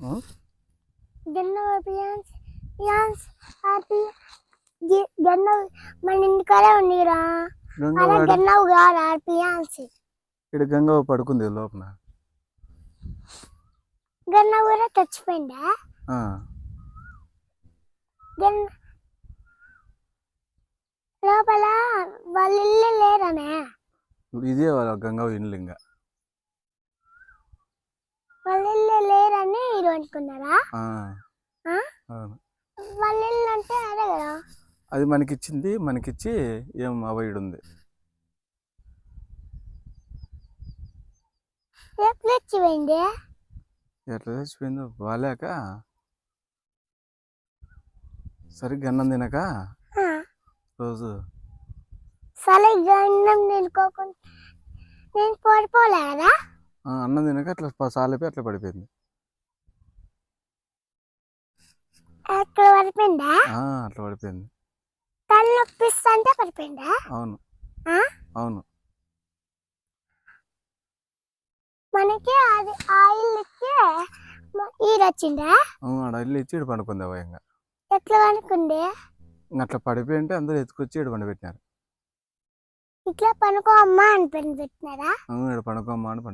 ఉం? గన్నవ పియాన్స్ పియాన్స్ happy గన్నవ మన ఇంటికాడే ఉండిరా గంగవ్వ అలా ఆడ గన్నవ గారా పియాన్స్ ఇక్కడ గంగవ్వ పడుకుంది లోపల. గన్నవ కూడా చచ్చిపోయిందా ఆ, గన్న లోపల వాళ్ళ ఇల్లు లేరనే ఇప్పుడు ఇదే వాళ్ళ గంగవ్వ ఇల్లు ఇంకా. వాళ్ళ ఇల్లు లేరని మీరు అనుకున్నారా ఆ, ఆ? అవును. వాళ్ళ ఇల్లు అంటే అదే కదా అది మనకిచ్చింది, మనకిచ్చి ఏం అవైడ్ ఉంది. ఎప్పుడు వచ్చిపోయింది ఎట్లా చచ్చిపోయిందో బాగాలేక, సరిగ్గా అన్నం తినక రోజు సరిగ్గా అన్నం తినుకోకుండా నేను పడిపోలేదా అన్నం తినక అట్లా సాలిపోయి అట్లా పడిపోయింది. అక్కడ పడిపోయిందా అట్లా పడిపోయింది. తలనొప్పిస్తుంటే పడిపోయిందా అవును, ఆ? అవును. మనకి అది ఆయిల్ ఇచ్చి ఈడొచ్చిందా ఆడ ఇల్లు ఇచ్చి ఇటు పండుకుంది అవయంగా. ఎట్లా అనుకుంది అట్లా పడిపోయి ఉంటే అందరూ ఎత్తుకొచ్చి ఇటు పండబెట్టినారు. ఇట్లా పనుకో అమ్మా అని పెట్టి పెట్టినారా ఇక్కడ పండుకోమ్మా అని పండు